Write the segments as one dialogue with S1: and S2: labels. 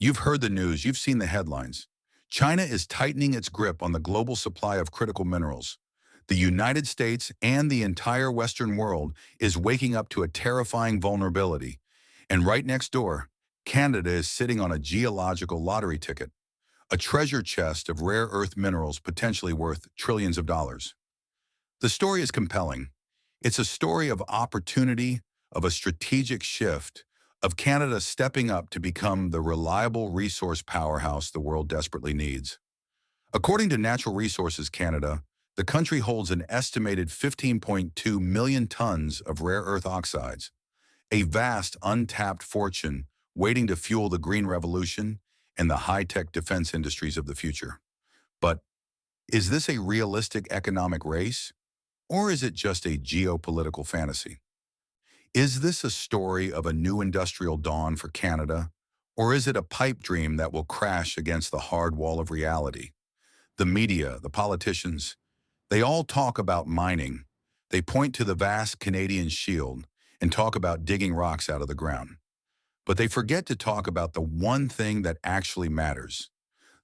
S1: You've heard the news, you've seen the headlines. China is tightening its grip on the global supply of critical minerals. The United States and the entire Western world is waking up to a terrifying vulnerability. And right next door, Canada is sitting on a geological lottery ticket, a treasure chest of rare earth minerals potentially worth trillions of dollars. The story is compelling. It's a story of opportunity, of a strategic shift, of Canada stepping up to become the reliable resource powerhouse the world desperately needs. According to Natural Resources Canada, the country holds an estimated 15.2 million tons of rare earth oxides, a vast untapped fortune waiting to fuel the green revolution and the high-tech defense industries of the future. But is this a realistic economic race, or is it just a geopolitical fantasy? Is this a story of a new industrial dawn for Canada, or is it a pipe dream that will crash against the hard wall of reality? The media, the politicians, they all talk about mining. They point to the vast Canadian shield and talk about digging rocks out of the ground. But they forget to talk about the one thing that actually matters,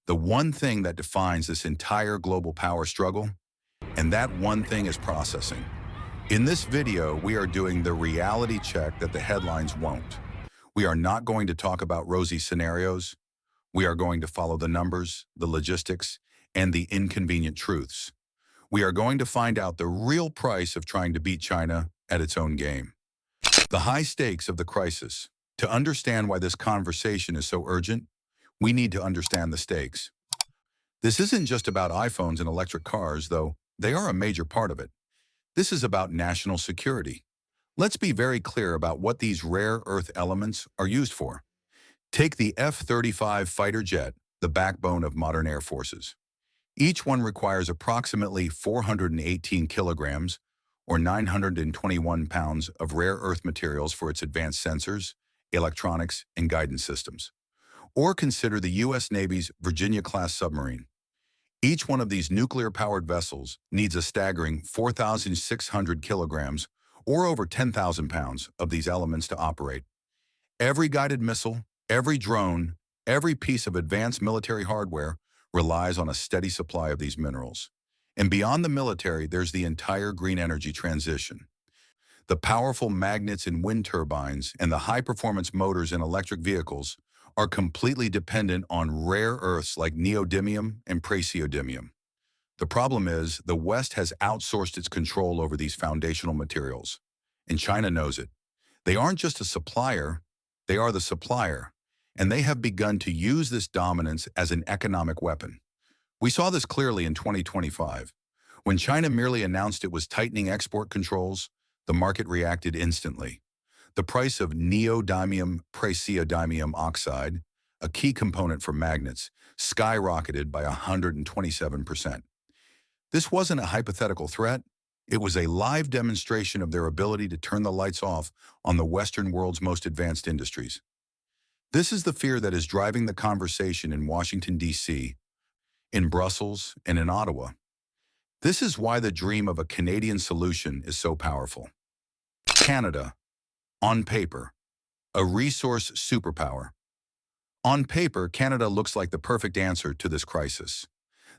S1: the one thing that defines this entire global power struggle, and that one thing is processing. In this video, we are doing the reality check that the headlines won't. We are not going to talk about rosy scenarios. We are going to follow the numbers, the logistics, and the inconvenient truths. We are going to find out the real price of trying to beat China at its own game. The high stakes of the crisis. To understand why this conversation is so urgent, we need to understand the stakes. This isn't just about iPhones and electric cars, though they are a major part of it. This is about national security. Let's be very clear about what these rare earth elements are used for. Take the F-35 fighter jet, the backbone of modern air forces. Each one requires approximately 418 kilograms or 921 pounds of rare earth materials for its advanced sensors, electronics, and guidance systems. Or consider the U.S. Navy's Virginia-class submarine. Each one of these nuclear-powered vessels needs a staggering 4,600 kilograms or over 10,000 pounds of these elements to operate. Every guided missile, every drone, every piece of advanced military hardware relies on a steady supply of these minerals. And beyond the military, there's the entire green energy transition. The powerful magnets in wind turbines and the high-performance motors in electric vehicles are completely dependent on rare earths like neodymium and praseodymium. The problem is, the West has outsourced its control over these foundational materials, and China knows it. They aren't just a supplier, they are the supplier, and they have begun to use this dominance as an economic weapon. We saw this clearly in 2025. When China merely announced it was tightening export controls, the market reacted instantly. The price of neodymium praseodymium oxide, a key component for magnets, skyrocketed by 127%. This wasn't a hypothetical threat. It was a live demonstration of their ability to turn the lights off on the Western world's most advanced industries. This is the fear that is driving the conversation in Washington, D.C., in Brussels, and in Ottawa. This is why the dream of a Canadian solution is so powerful. Canada, on paper, a resource superpower. On paper, Canada looks like the perfect answer to this crisis.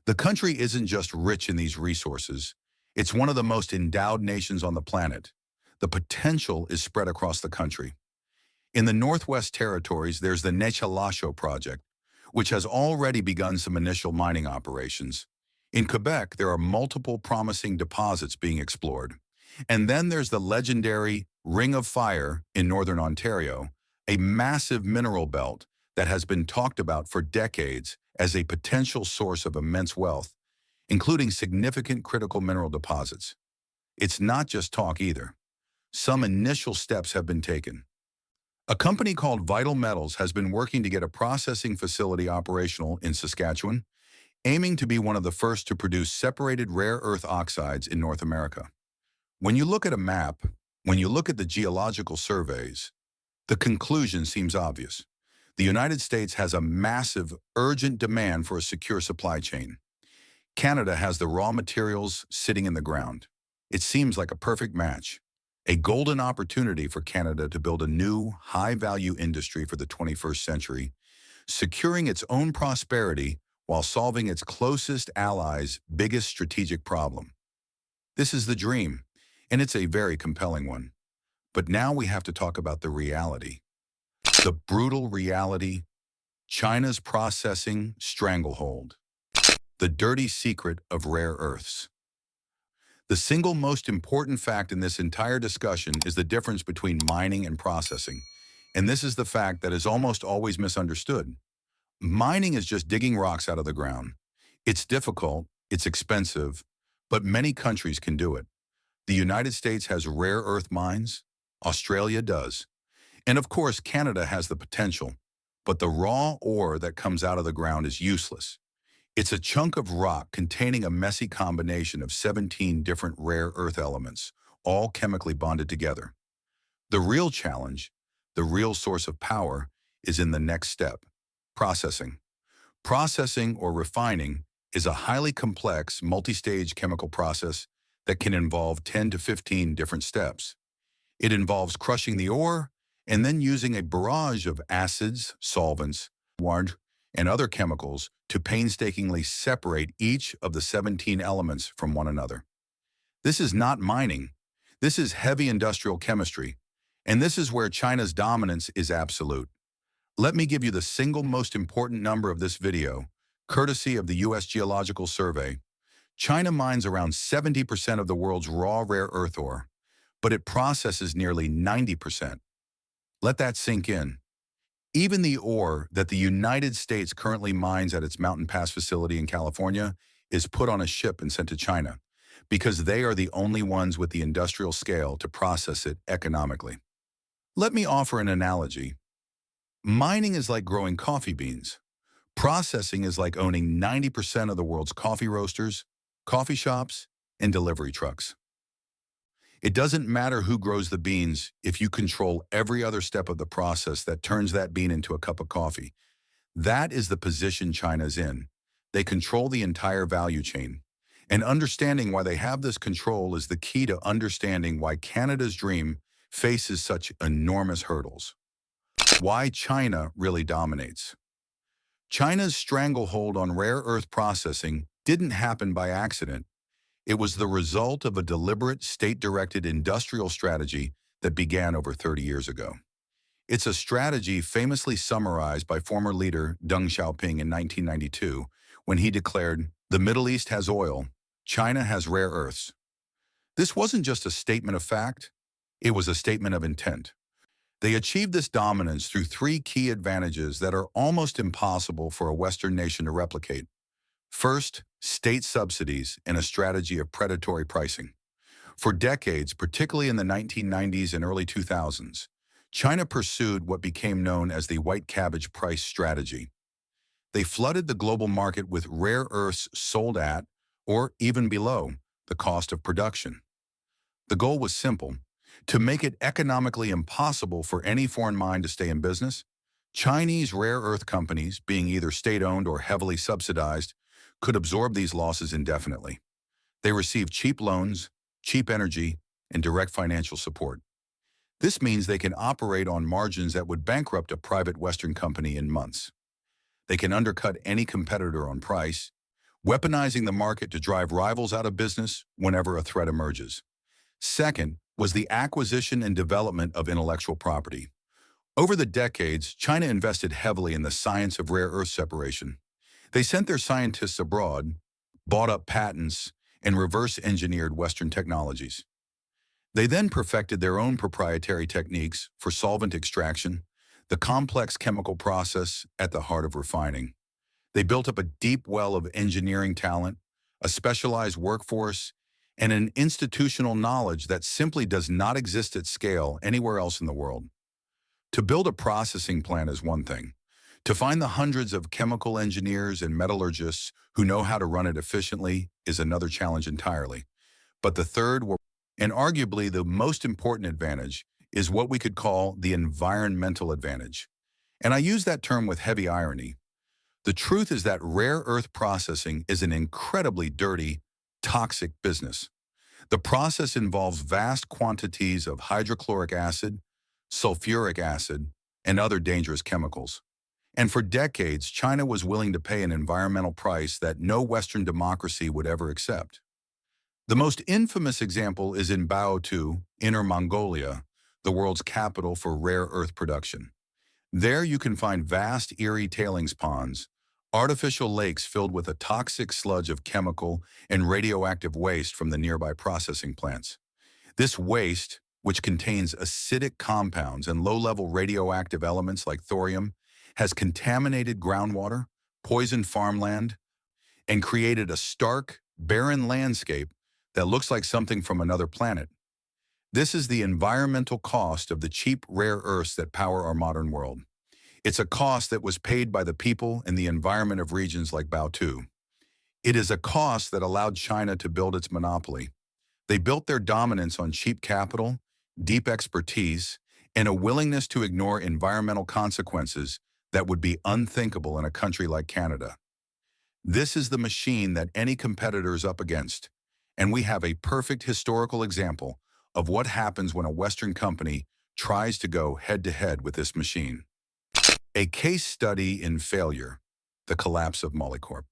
S1: The country isn't just rich in these resources, it's one of the most endowed nations on the planet. The potential is spread across the country. In the Northwest Territories, there's the Nechalasho project, which has already begun some initial mining operations. In Quebec, there are multiple promising deposits being explored. And then there's the legendary Ring of Fire in Northern Ontario, a massive mineral belt that has been talked about for decades as a potential source of immense wealth, including significant critical mineral deposits. It's not just talk either. Some initial steps have been taken. A company called Vital Metals has been working to get a processing facility operational in Saskatchewan, aiming to be one of the first to produce separated rare earth oxides in North America. When you look at a map, when you look at the geological surveys, the conclusion seems obvious. The United States has a massive, urgent demand for a secure supply chain. Canada has the raw materials sitting in the ground. It seems like a perfect match, a golden opportunity for Canada to build a new, high-value industry for the 21st century, securing its own prosperity while solving its closest allies' biggest strategic problem. This is the dream, and it's a very compelling one. But now we have to talk about the reality. The brutal reality, China's processing stranglehold. The dirty secret of rare earths. The single most important fact in this entire discussion is the difference between mining and processing. And this is the fact that is almost always misunderstood. Mining is just digging rocks out of the ground. It's difficult, it's expensive, but many countries can do it. The United States has rare earth mines, Australia does. And of course, Canada has the potential. But the raw ore that comes out of the ground is useless. It's a chunk of rock containing a messy combination of 17 different rare earth elements, all chemically bonded together. The real challenge, the real source of power, is in the next step, processing. Processing or refining is a highly complex, multi-stage chemical process that can involve 10 to 15 different steps. It involves crushing the ore and then using a barrage of acids, solvents, water, and other chemicals to painstakingly separate each of the 17 elements from one another. This is not mining. This is heavy industrial chemistry, and this is where China's dominance is absolute. Let me give you the single most important number of this video, courtesy of the U.S. Geological Survey. China mines around 70% of the world's raw rare earth ore, but it processes nearly 90%. Let that sink in. Even the ore that the United States currently mines at its Mountain Pass facility in California is put on a ship and sent to China, because they are the only ones with the industrial scale to process it economically. Let me offer an analogy. Mining is like growing coffee beans. Processing is like owning 90% of the world's coffee roasters, coffee shops, and delivery trucks. It doesn't matter who grows the beans if you control every other step of the process that turns that bean into a cup of coffee. That is the position China's in. They control the entire value chain. And understanding why they have this control is the key to understanding why Canada's dream faces such enormous hurdles. Why China really dominates. China's stranglehold on rare earth processing didn't happen by accident. It was the result of a deliberate, state-directed industrial strategy that began over 30 years ago. It's a strategy famously summarized by former leader Deng Xiaoping in 1992 when he declared, "The Middle East has oil, China has rare earths." This wasn't just a statement of fact, it was a statement of intent. They achieved this dominance through three key advantages that are almost impossible for a Western nation to replicate. First, state subsidies and a strategy of predatory pricing. For decades, particularly in the 1990s and early 2000s, China pursued what became known as the white cabbage price strategy. They flooded the global market with rare earths sold at, or even below, the cost of production. The goal was simple: to make it economically impossible for any foreign mine to stay in business. Chinese rare earth companies, being either state-owned or heavily subsidized, could absorb these losses indefinitely. They received cheap loans, cheap energy, and direct financial support. This means they can operate on margins that would bankrupt a private Western company in months. They can undercut any competitor on price, weaponizing the market to drive rivals out of business whenever a threat emerges. Second was the acquisition and development of intellectual property. Over the decades, China invested heavily in the science of rare earth separation. They sent their scientists abroad, bought up patents, and reverse-engineered Western technologies. They then perfected their own proprietary techniques for solvent extraction, the complex chemical process at the heart of refining. They built up a deep well of engineering talent, a specialized workforce, and an institutional knowledge that simply does not exist at scale anywhere else in the world. To build a processing plant is one thing. To find the hundreds of chemical engineers and metallurgists who know how to run it efficiently is another challenge entirely. But the third, and arguably the most important advantage, is what we could call the environmental advantage. And I use that term with heavy irony. The truth is that rare earth processing is an incredibly dirty, toxic business. The process involves vast quantities of hydrochloric acid, sulfuric acid, and other dangerous chemicals. And for decades, China was willing to pay an environmental price that no Western democracy would ever accept. The most infamous example is in Baotou, Inner Mongolia, the world's capital for rare earth production. There you can find vast, eerie tailings ponds, artificial lakes filled with a toxic sludge of chemical and radioactive waste from the nearby processing plants. This waste, which contains acidic compounds and low-level radioactive elements like thorium, has contaminated groundwater, poisoned farmland, and created a stark, barren landscape that looks like something from another planet. This is the environmental cost of the cheap rare earths that power our modern world. It's a cost that was paid by the people and the environment of regions like Baotou. It is a cost that allowed China to build its monopoly. They built their dominance on cheap capital, deep expertise, and a willingness to ignore environmental consequences that would be unthinkable in a country like Canada. This is the machine that any competitor is up against, and we have a perfect historical example of what happens when a Western company tries to go head-to-head with this machine. A case study in failure, the collapse of Molycorp.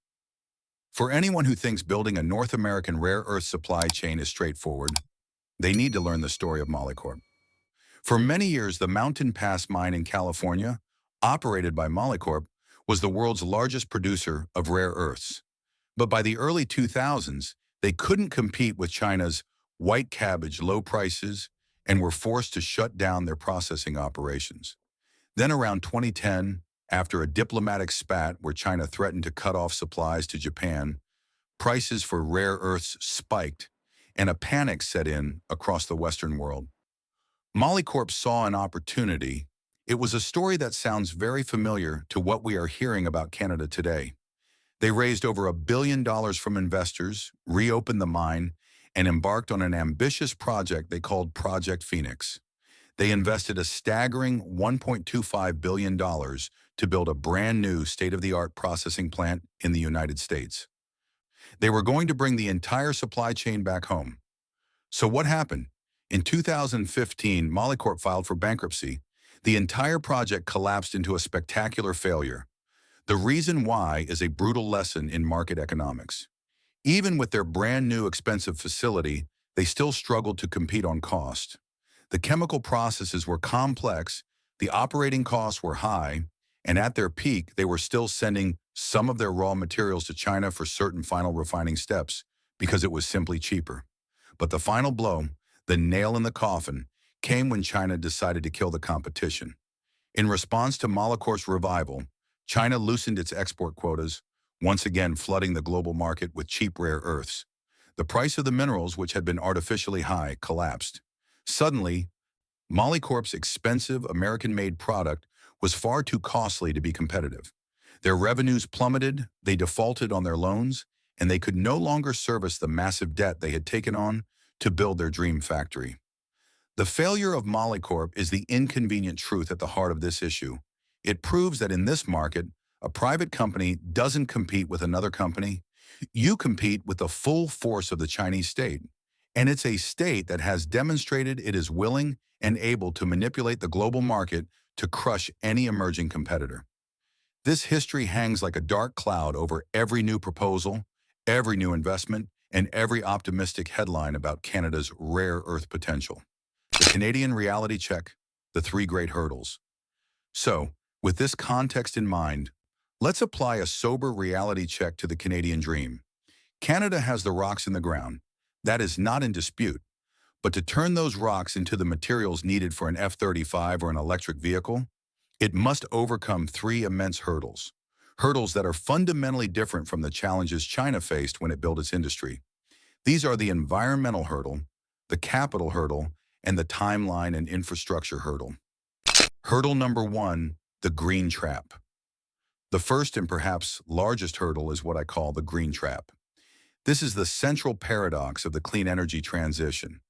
S1: For anyone who thinks building a North American rare earth supply chain is straightforward, they need to learn the story of Molycorp. For many years, the Mountain Pass mine in California, operated by Molycorp, was the world's largest producer of rare earths. But by the early 2000s, they couldn't compete with China's white cabbage low prices and were forced to shut down their processing operations. Then around 2010, after a diplomatic spat where China threatened to cut off supplies to Japan, prices for rare earths spiked and a panic set in across the Western world. Molycorp saw an opportunity. It was a story that sounds very familiar to what we are hearing about Canada today. They raised over $1 billion from investors, reopened the mine, and embarked on an ambitious project they called Project Phoenix. They invested a staggering $1.25 billion to build a brand new state-of-the-art processing plant in the United States. They were going to bring the entire supply chain back home. So what happened? In 2015, Molycorp filed for bankruptcy. The entire project collapsed into a spectacular failure. The reason why is a brutal lesson in market economics. Even with their brand new expensive facility, they still struggled to compete on cost. The chemical processes were complex, the operating costs were high, and at their peak, they were still sending some of their raw materials to China for certain final refining steps because it was simply cheaper. But the final blow, the nail in the coffin, came when China decided to kill the competition. In response to Molycorp's revival, China loosened its export quotas, once again flooding the global market with cheap rare earths. The price of the minerals, which had been artificially high, collapsed. Suddenly, Molycorp's expensive American-made product was far too costly to be competitive. Their revenues plummeted, they defaulted on their loans, and they could no longer service the massive debt they had taken on to build their dream factory. The failure of Molycorp is the inconvenient truth at the heart of this issue. It proves that in this market, a private company doesn't compete with another company. You compete with the full force of the Chinese state. And it's a state that has demonstrated it is willing and able to manipulate the global market to crush any emerging competitor. This history hangs like a dark cloud over every new proposal, every new investment, and every optimistic headline about Canada's rare earth potential. The Canadian reality check, the three great hurdles. So, with this context in mind, let's apply a sober reality check to the Canadian dream. Canada has the rocks in the ground. That is not in dispute. But to turn those rocks into the materials needed for an F-35 or an electric vehicle, it must overcome three immense hurdles. Hurdles that are fundamentally different from the challenges China faced when it built its industry. These are the environmental hurdle, the capital hurdle, and the timeline and infrastructure hurdle. Hurdle number one, the green trap. The first and perhaps largest hurdle is what I call the green trap. This is the central paradox of the clean energy transition.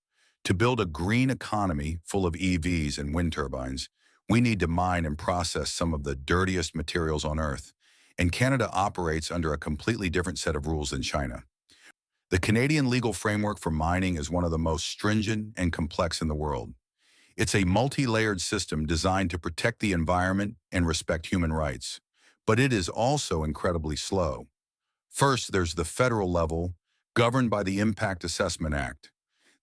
S1: To build a green economy full of EVs and wind turbines, we need to mine and process some of the dirtiest materials on Earth, and Canada operates under a completely different set of rules than China. The Canadian legal framework for mining is one of the most stringent and complex in the world. It's a multi-layered system designed to protect the environment and respect human rights. But it is also incredibly slow. First, there's the federal level, governed by the Impact Assessment Act.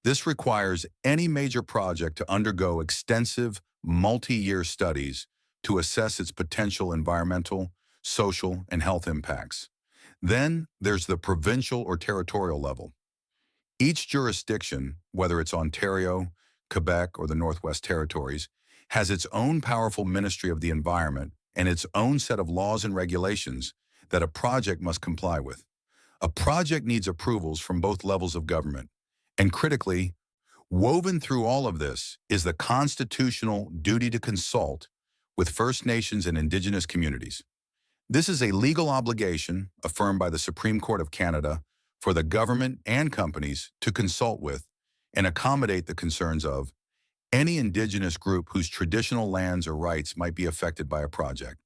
S1: This requires any major project to undergo extensive, multi-year studies to assess its potential environmental, social, and health impacts. Then there's the provincial or territorial level. Each jurisdiction, whether it's Ontario, Quebec, or the Northwest Territories, has its own powerful Ministry of the Environment and its own set of laws and regulations that a project must comply with. A project needs approvals from both levels of government. And critically, woven through all of this is the constitutional duty to consult with First Nations and Indigenous communities. This is a legal obligation affirmed by the Supreme Court of Canada for the government and companies to consult with and accommodate the concerns of any Indigenous group whose traditional lands or rights might be affected by a project.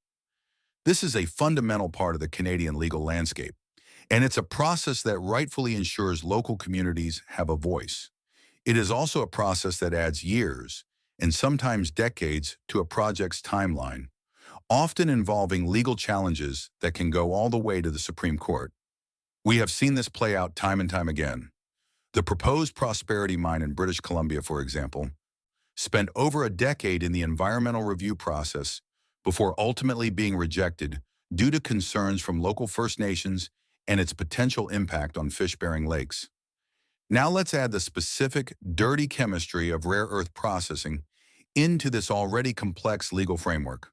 S1: This is a fundamental part of the Canadian legal landscape, and it's a process that rightfully ensures local communities have a voice. It is also a process that adds years, and sometimes decades, to a project's timeline, often involving legal challenges that can go all the way to the Supreme Court. We have seen this play out time and time again. The proposed Prosperity Mine in British Columbia, for example, spent over a decade in the environmental review process before ultimately being rejected due to concerns from local First Nations and its potential impact on fish-bearing lakes. Now let's add the specific, dirty chemistry of rare earth processing into this already complex legal framework.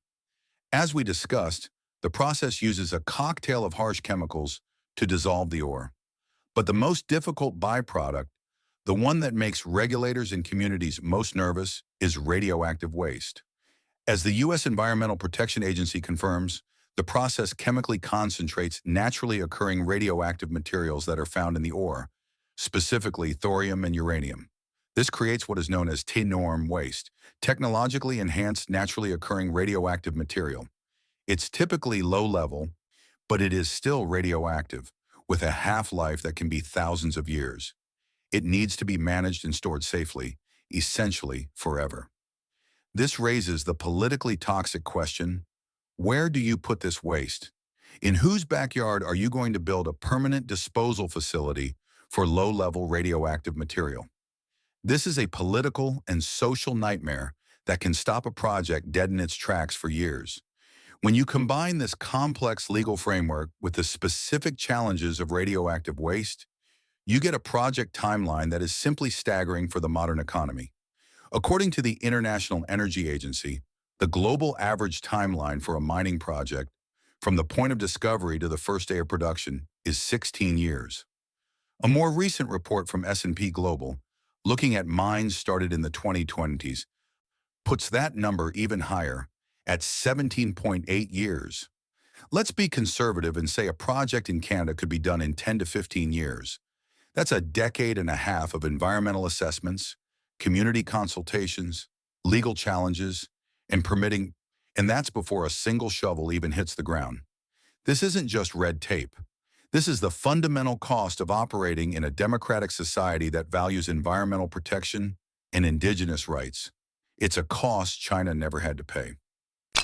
S1: As we discussed, the process uses a cocktail of harsh chemicals to dissolve the ore. But the most difficult byproduct, the one that makes regulators and communities most nervous, is radioactive waste. As the U.S. Environmental Protection Agency confirms, the process chemically concentrates naturally occurring radioactive materials that are found in the ore, specifically thorium and uranium. This creates what is known as TNORM waste, technologically enhanced naturally occurring radioactive material. It's typically low level, but it is still radioactive, with a half-life that can be thousands of years. It needs to be managed and stored safely, essentially forever. This raises the politically toxic question: where do you put this waste? In whose backyard are you going to build a permanent disposal facility for low-level radioactive material? This is a political and social nightmare that can stop a project dead in its tracks for years. When you combine this complex legal framework with the specific challenges of radioactive waste, you get a project timeline that is simply staggering for the modern economy. According to the International Energy Agency, the global average timeline for a mining project, from the point of discovery to the first day of production, is 16 years. A more recent report from S&P Global, looking at mines started in the 2020s, puts that number even higher, at 17.8 years. Let's be conservative and say a project in Canada could be done in 10 to 15 years. That's a decade and a half of environmental assessments, community consultations, legal challenges, and permitting, and that's before a single shovel even hits the ground. This isn't just red tape. This is the fundamental cost of operating in a democratic society that values environmental protection and Indigenous rights. It's a cost China never had to pay.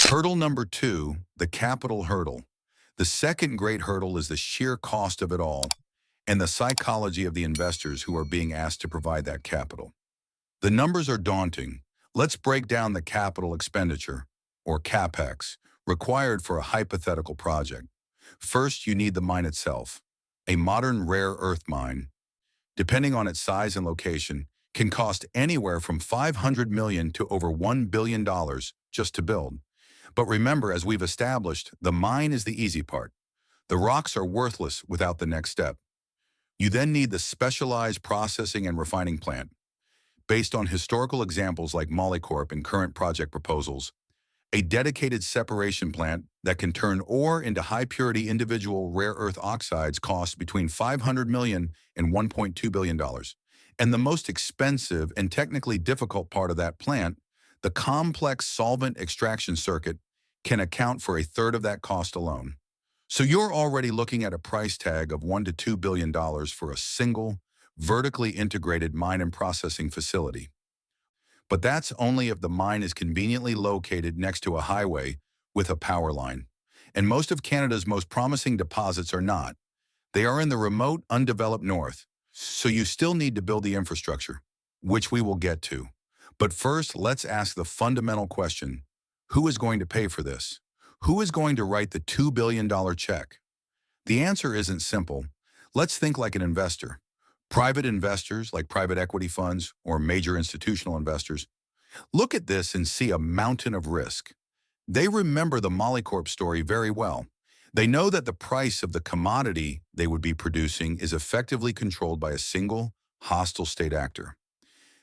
S1: Hurdle number 2, the capital hurdle. The second great hurdle is the sheer cost of it all and the psychology of the investors who are being asked to provide that capital. The numbers are daunting. Let's break down the capital expenditure, or CapEx, required for a hypothetical project. First, you need the mine itself. A modern rare earth mine, depending on its size and location, can cost anywhere from $500 million to over $1 billion just to build. But remember, as we've established, the mine is the easy part. The rocks are worthless without the next step. You then need the specialized processing and refining plant. Based on historical examples like Molycorp and current project proposals, a dedicated separation plant that can turn ore into high-purity individual rare earth oxides costs between $500 million and $1.2 billion. And the most expensive and technically difficult part of that plant, the complex solvent extraction circuit, can account for a third of that cost alone. So you're already looking at a price tag of $1 to $2 billion for a single, vertically integrated mine and processing facility. But that's only if the mine is conveniently located next to a highway with a power line. And most of Canada's most promising deposits are not. They are in the remote, undeveloped north, so you still need to build the infrastructure, which we will get to. But first, let's ask the fundamental question: who is going to pay for this? Who is going to write the $2 billion check? The answer isn't simple. Let's think like an investor. Private investors, like private equity funds or major institutional investors, look at this and see a mountain of risk. They remember the Molycorp story very well. They know that the price of the commodity they would be producing is effectively controlled by a single, hostile state actor.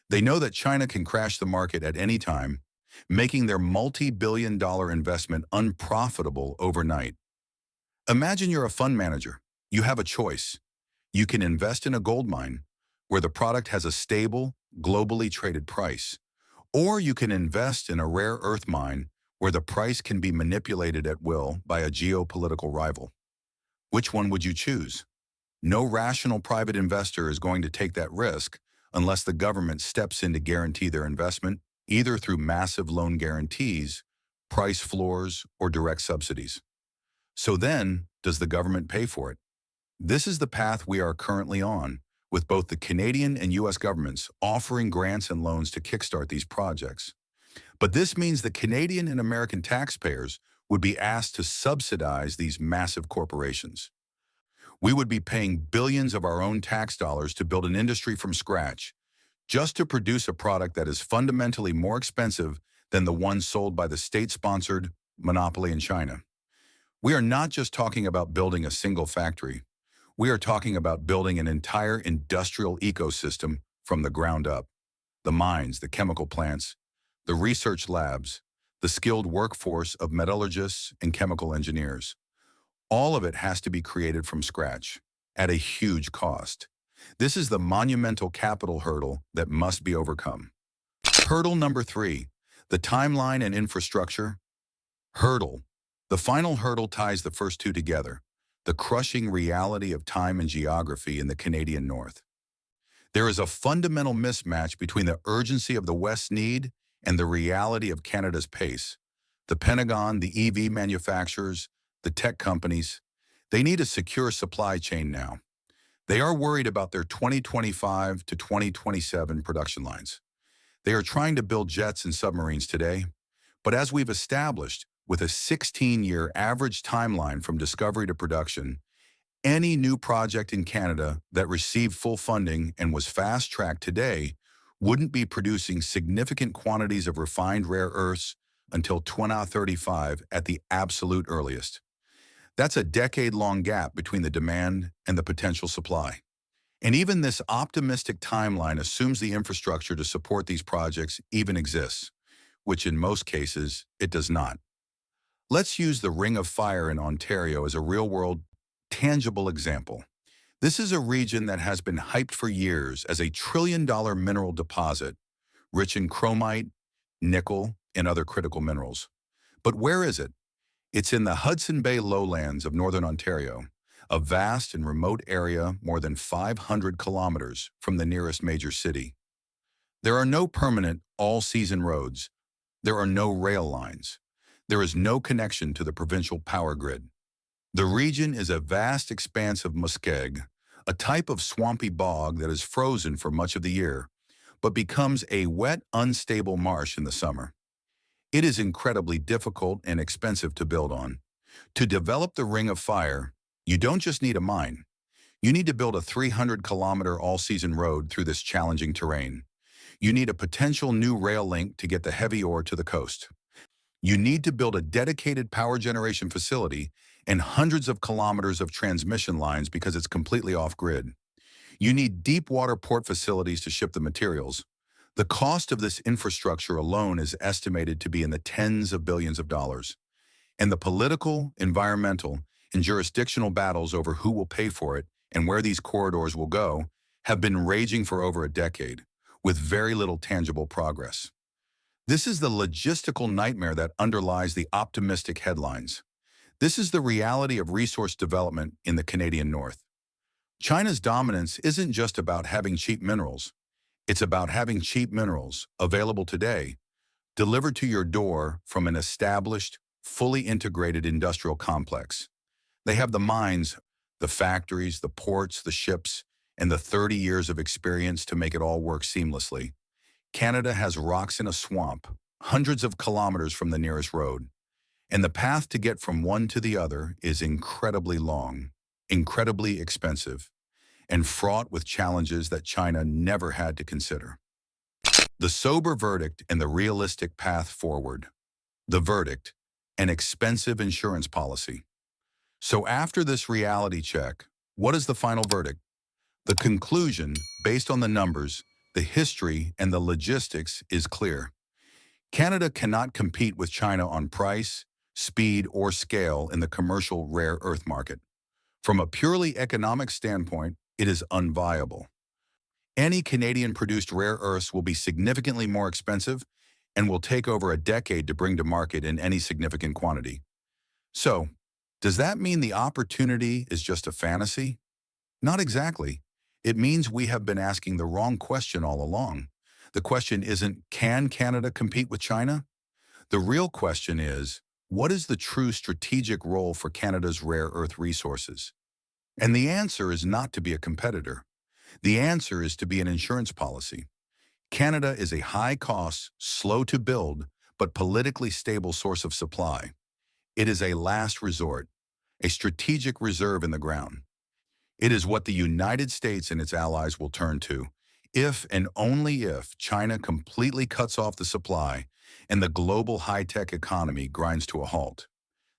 S1: They know that China can crash the market at any time, making their multi-billion-dollar investment unprofitable overnight. Imagine you're a fund manager. You have a choice. You can invest in a gold mine, where the product has a stable, globally traded price. Or you can invest in a rare earth mine, where the price can be manipulated at will by a geopolitical rival. Which one would you choose? No rational private investor is going to take that risk unless the government steps in to guarantee their investment, either through massive loan guarantees, price floors, or direct subsidies. So then, does the government pay for it? This is the path we are currently on, with both the Canadian and U.S. governments offering grants and loans to kickstart these projects. But this means the Canadian and American taxpayers would be asked to subsidize these massive corporations. We would be paying billions of our own tax dollars to build an industry from scratch, just to produce a product that is fundamentally more expensive than the one sold by the state-sponsored monopoly in China. We are not just talking about building a single factory. We are talking about building an entire industrial ecosystem from the ground up. The mines, the chemical plants, the research labs, the skilled workforce of metallurgists and chemical engineers. All of it has to be created from scratch, at a huge cost. This is the monumental capital hurdle that must be overcome. Hurdle number 3, the timeline and infrastructure. Hurdle. The final hurdle ties the first two together, the crushing reality of time and geography in the Canadian North. There is a fundamental mismatch between the urgency of the West's need and the reality of Canada's pace. The Pentagon, the EV manufacturers, the tech companies, they need a secure supply chain now. They are worried about their 2025 to 2027 production lines. They are trying to build jets and submarines today, but as we've established, with a 16-year average timeline from discovery to production, any new project in Canada that received full funding and was fast-tracked today wouldn't be producing significant quantities of refined rare earths until 2035 at the absolute earliest. That's a decade-long gap between the demand and the potential supply. And even this optimistic timeline assumes the infrastructure to support these projects even exists, which in most cases it does not. Let's use the Ring of Fire in Ontario as a real-world, tangible example. This is a region that has been hyped for years as a trillion-dollar mineral deposit, rich in chromite, nickel, and other critical minerals. But where is it? It's in the Hudson Bay lowlands of northern Ontario, a vast and remote area more than 500 kilometers from the nearest major city. There are no permanent, all-season roads. There are no rail lines. There is no connection to the provincial power grid. The region is a vast expanse of muskeg, a type of swampy bog that is frozen for much of the year, but becomes a wet, unstable marsh in the summer. It is incredibly difficult and expensive to build on. To develop the Ring of Fire, you don't just need a mine. You need to build a 300-kilometer all-season road through this challenging terrain. You need a potential new rail link to get the heavy ore to the coast. You need to build a dedicated power generation facility and hundreds of kilometers of transmission lines because it's completely off-grid. You need deep water port facilities to ship the materials. The cost of this infrastructure alone is estimated to be in the tens of billions of dollars. And the political, environmental, and jurisdictional battles over who will pay for it and where these corridors will go have been raging for over a decade, with very little tangible progress. This is the logistical nightmare that underlies the optimistic headlines. This is the reality of resource development in the Canadian North. China's dominance isn't just about having cheap minerals. It's about having cheap minerals available today, delivered to your door from an established, fully integrated industrial complex. They have the mines, the factories, the ports, the ships, and the 30 years of experience to make it all work seamlessly. Canada has rocks in a swamp, hundreds of kilometers from the nearest road, and the path to get from one to the other is incredibly long, incredibly expensive, and fraught with challenges that China never had to consider. The sober verdict and the realistic path forward. The verdict, an expensive insurance policy. So after this reality check, what is the final verdict? The conclusion, based on the numbers, the history, and the logistics, is clear. Canada cannot compete with China on price, speed, or scale in the commercial rare earth market. From a purely economic standpoint, it is unviable. Any Canadian-produced rare earths will be significantly more expensive and will take over a decade to bring to market in any significant quantity. So, does that mean the opportunity is just a fantasy? Not exactly. It means we have been asking the wrong question all along. The question isn't, can Canada compete with China? The real question is, what is the true strategic role for Canada's rare earth resources? And the answer is not to be a competitor. The answer is to be an insurance policy. Canada is a high-cost, slow-to-build, but politically stable source of supply. It is a last resort, a strategic reserve in the ground. It is what the United States and its allies will turn to, if and only if China completely cuts off the supply and the global high-tech economy grinds to a halt.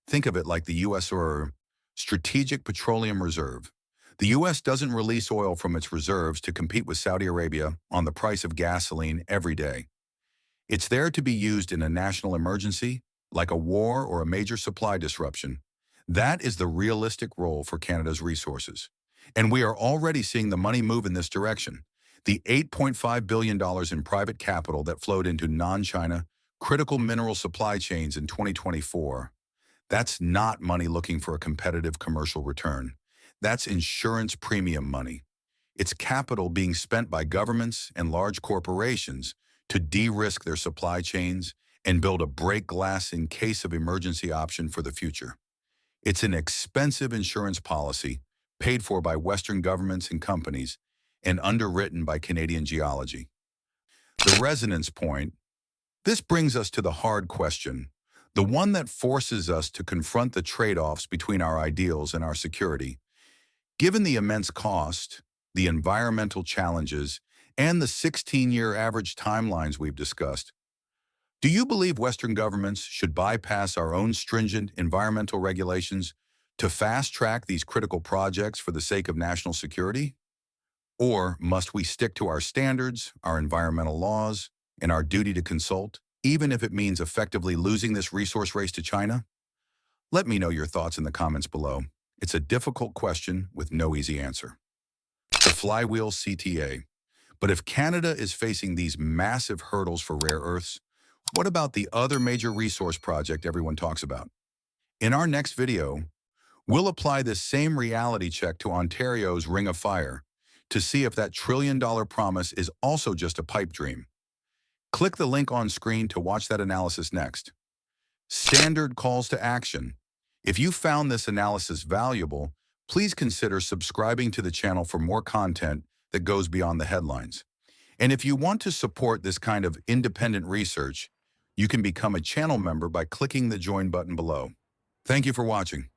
S1: Think of it like the U.S. or Strategic Petroleum Reserve. The U.S. doesn't release oil from its reserves to compete with Saudi Arabia on the price of gasoline every day. It's there to be used in a national emergency, like a war or a major supply disruption. That is the realistic role for Canada's resources. And we are already seeing the money move in this direction. The $8.5 billion in private capital that flowed into non-China critical mineral supply chains in 2024, that's not money looking for a competitive commercial return. That's insurance premium money. It's capital being spent by governments and large corporations to de-risk their supply chains and build a break glass in case of emergency option for the future. It's an expensive insurance policy paid for by Western governments and companies and underwritten by Canadian geology. The resonance point. This brings us to the hard question, the one that forces us to confront the trade-offs between our ideals and our security. Given the immense cost, the environmental challenges, and the 16-year average timelines we've discussed, do you believe Western governments should bypass our own stringent environmental regulations to fast-track these critical projects for the sake of national security? Or must we stick to our standards, our environmental laws, and our duty to consult, even if it means effectively losing this resource race to China? Let me know your thoughts in the comments below. It's a difficult question with no easy answer. The flywheel CTA. But if Canada is facing these massive hurdles for rare earths, what about the other major resource project everyone talks about? In our next video, we'll apply this same reality check to Ontario's Ring of Fire to see if that trillion-dollar promise is also just a pipe dream. Click the link on screen to watch that analysis next. Standard calls to action. If you found this analysis valuable, please consider subscribing to the channel for more content that goes beyond the headlines. And if you want to support this kind of independent research, you can become a channel member by clicking the join button below. Thank you for watching.